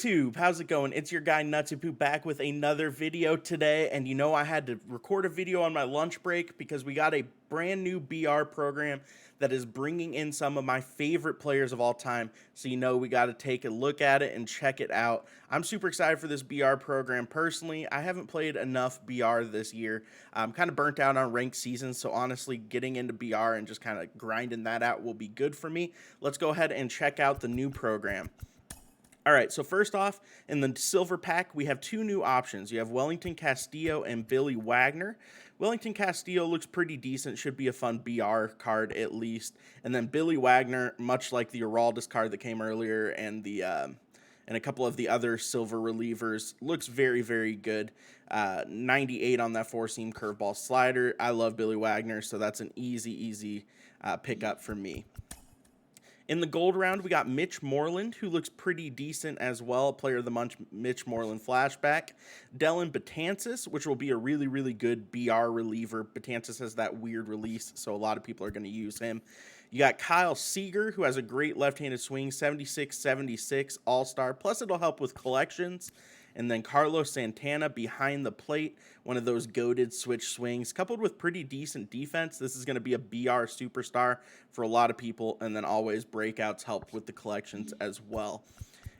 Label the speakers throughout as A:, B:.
A: YouTube, how's it going? It's your guy Nutsy Poo back with another video today, and you know I had to record a video on my lunch break because we got a brand new BR program that is bringing in some of my favorite players of all time, so you know we got to take a look at it and check it out. I'm super excited for this BR program. Personally, I haven't played enough BR this year. I'm kind of burnt out on ranked seasons, so honestly getting into BR and just kind of grinding that out will be good for me. Let's go ahead and check out the new program. All right, so first off, in the silver pack, we have two new options. You have Wellington Castillo and Billy Wagner. Wellington Castillo looks pretty decent, should be a fun BR card at least. And then Billy Wagner, much like the Araldis card that came earlier and a couple of the other silver relievers, looks very, very good. 98 on that four-seam curveball slider. I love Billy Wagner, so that's an easy pickup for me. In the gold round, we got Mitch Moreland, who looks pretty decent as well. Player of the month, Mitch Moreland flashback. Dellin Betances, which will be a really good BR reliever. Betances has that weird release, so a lot of people are going to use him. You got Kyle Seager, who has a great left-handed swing, 76-76 all-star. Plus, it'll help with collections. And then Carlos Santana behind the plate, one of those goated switch swings, coupled with pretty decent defense. This is going to be a BR superstar for a lot of people, and then always breakouts help with the collections as well.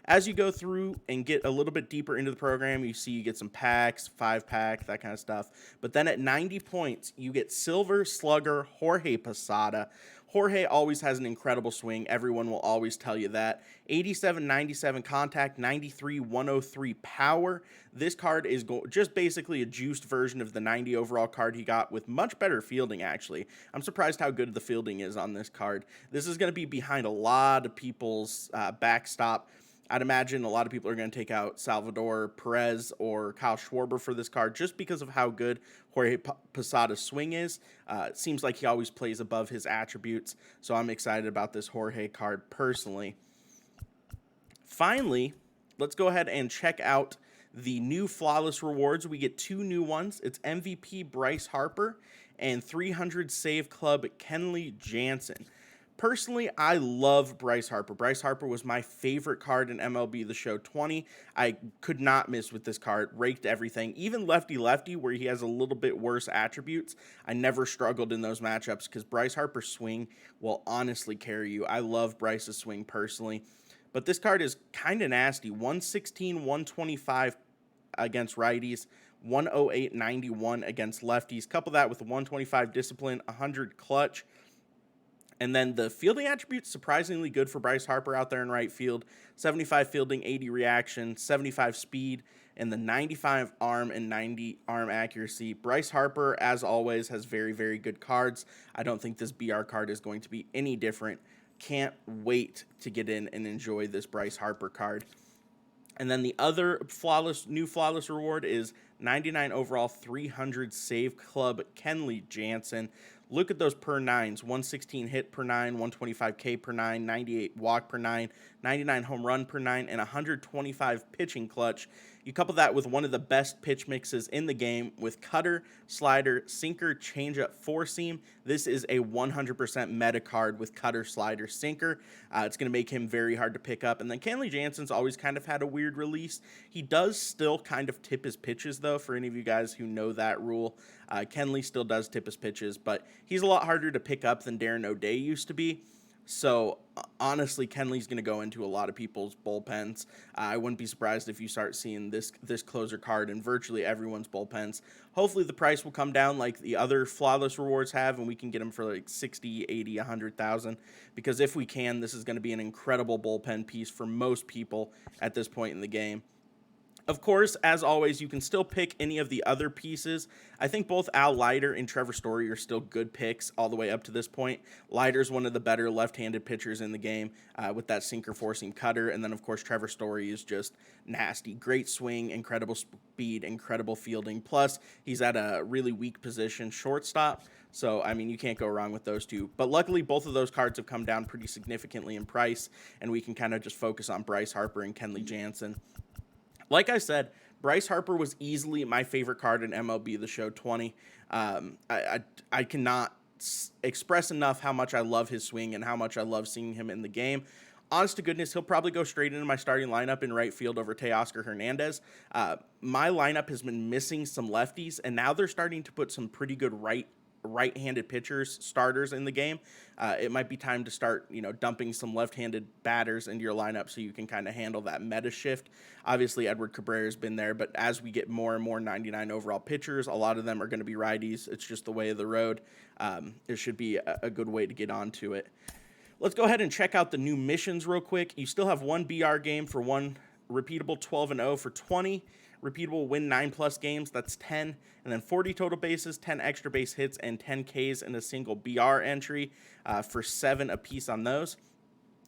A: As you go through and get a little bit deeper into the program, you see you get some packs, 5-pack, that kind of stuff. But then at 90 points, you get Silver Slugger Jorge Posada. Jorge always has an incredible swing. Everyone will always tell you that. 87-97 contact, 93-103 power. This card is just basically a juiced version of the 90 overall card he got with much better fielding, actually. I'm surprised how good the fielding is on this card. This is going to be behind a lot of people's backstop. I'd imagine a lot of people are going to take out Salvador Perez or Kyle Schwarber for this card just because of how good Jorge Posada's swing is. It seems like he always plays above his attributes, so I'm excited about this Jorge card personally. Finally, let's go ahead and check out the new Flawless rewards. We get two new ones. It's MVP Bryce Harper and 300 Save Club Kenley Jansen. Personally, I love Bryce Harper. Bryce Harper was my favorite card in MLB the Show 20. I could not miss with this card. Raked everything. Even lefty-lefty, where he has a little bit worse attributes, I never struggled in those matchups because Bryce Harper's swing will honestly carry you. I love Bryce's swing personally. But this card is kind of nasty. 116, 125 against righties. 108, 91 against lefties. Couple that with 125 discipline, 100 clutch. And then the fielding attributes, surprisingly good for Bryce Harper out there in right field. 75 fielding, 80 reaction, 75 speed, and the 95 arm and 90 arm accuracy. Bryce Harper, as always, has very good cards. I don't think this BR card is going to be any different. Can't wait to get in and enjoy this Bryce Harper card. And then the other new flawless reward is 99 overall, 300 Save Club Kenley Jansen. Look at those per nines, 116 hit per 9, 125 K per 9, 98 walk per 9, 99 home run per 9, and 125 pitching clutch. You couple that with one of the best pitch mixes in the game with cutter, slider, sinker, changeup, four-seam. This is a 100% meta card with cutter, slider, sinker. It's going to make him very hard to pick up. And then Kenley Jansen's always kind of had a weird release. He does still kind of tip his pitches, though, for any of you guys who know that rule. Kenley still does tip his pitches, but he's a lot harder to pick up than Darren O'Day used to be. So, honestly, Kenley's going to go into a lot of people's bullpens. I wouldn't be surprised if you start seeing this closer card in virtually everyone's bullpens. Hopefully, the price will come down like the other flawless rewards have, and we can get them for like 60, 80, 100,000. Because if we can, this is going to be an incredible bullpen piece for most people at this point in the game. Of course, as always, you can still pick any of the other pieces. I think both Al Leiter and Trevor Story are still good picks all the way up to this point. Leiter's one of the better left-handed pitchers in the game with that sinker four-seam cutter. And then, of course, Trevor Story is just nasty. Great swing, incredible speed, incredible fielding. Plus, he's at a really weak position, shortstop. So, I mean, you can't go wrong with those two. But luckily, both of those cards have come down pretty significantly in price, and we can kind of just focus on Bryce Harper and Kenley Jansen. Like I said, Bryce Harper was easily my favorite card in MLB the Show 20. I cannot express enough how much I love his swing and how much I love seeing him in the game. Honest to goodness, he'll probably go straight into my starting lineup in right field over Teoscar Hernandez. My lineup has been missing some lefties, and now they're starting to put some pretty good right-handed pitchers, starters in the game. It might be time to start, dumping some left-handed batters into your lineup so you can kind of handle that meta shift. Obviously, Edward Cabrera's been there, but as we get more and more 99 overall pitchers, a lot of them are going to be righties. It's just the way of the road. It should be a good way to get onto it. Let's go ahead and check out the new missions real quick. You still have one BR game for one repeatable 12-0 for 20. Repeatable win 9+ games, that's 10. And then 40 total bases, 10 extra base hits, and 10 Ks in a single BR entry for 7 apiece on those.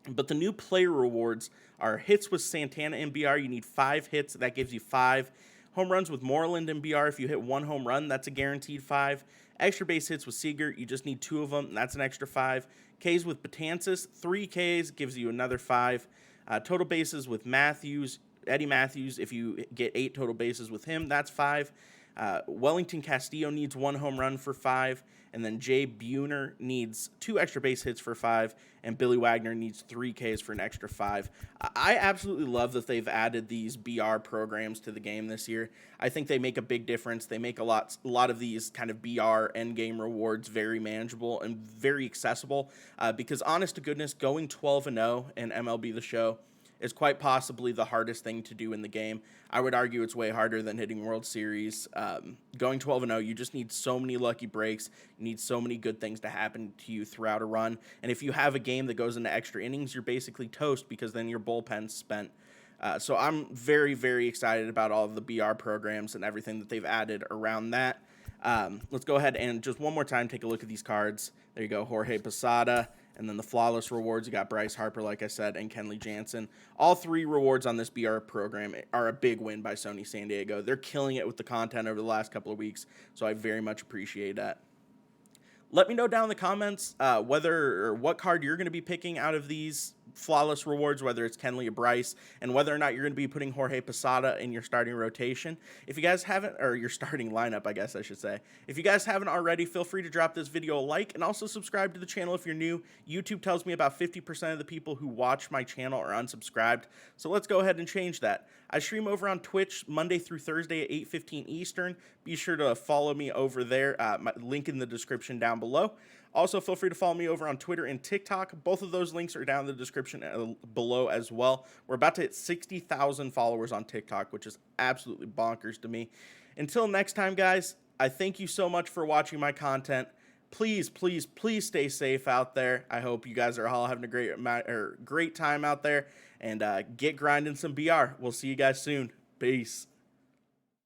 A: But the new player rewards are hits with Santana in BR. You need 5 hits. That gives you 5. Home runs with Moreland in BR. If you hit 1 home run, that's a guaranteed 5. Extra base hits with Seager. You just need 2 of them, and that's an extra 5. Ks with Betances, 3 Ks gives you another 5. Total bases with Eddie Matthews, if you get 8 total bases with him, that's 5. Wellington Castillo needs 1 home run for 5. And then Jay Buhner needs 2 extra base hits for 5. And Billy Wagner needs 3 Ks for an extra 5. I absolutely love that they've added these BR programs to the game this year. I think they make a big difference. They make a lot of these kind of BR endgame rewards very manageable and very accessible. Because honest to goodness, going 12-0 in MLB the Show is quite possibly the hardest thing to do in the game. I would argue it's way harder than hitting World Series. Going 12-0, you just need so many lucky breaks. You need so many good things to happen to you throughout a run. And if you have a game that goes into extra innings, you're basically toast because then your bullpen's spent. So I'm very, very excited about all of the BR programs and everything that they've added around that. Let's go ahead and just one more time take a look at these cards. There you go, Jorge Posada. And then the flawless rewards, you got Bryce Harper, like I said, and Kenley Jansen. All 3 rewards on this BR program are a big win by Sony San Diego. They're killing it with the content over the last couple of weeks, so I very much appreciate that. Let me know down in the comments whether or what card you're going to be picking out of these flawless rewards, whether it's Kenley or Bryce, and whether or not you're going to be putting Jorge Posada in your starting rotation. If you guys haven't, or your starting lineup, I guess I should say. If you guys haven't already, feel free to drop this video a like and also subscribe to the channel if you're new. YouTube tells me about 50% of the people who watch my channel are unsubscribed, so let's go ahead and change that. I stream over on Twitch Monday through Thursday at 8:15 Eastern. Be sure to follow me over there. My link in the description down below. Also, feel free to follow me over on Twitter and TikTok. Both of those links are down in the description below as well. We're about to hit 60,000 followers on TikTok, which is absolutely bonkers to me. Until next time, guys, I thank you so much for watching my content. Please, please, please stay safe out there. I hope you guys are all having a great time out there, and get grinding some BR. We'll see you guys soon. Peace.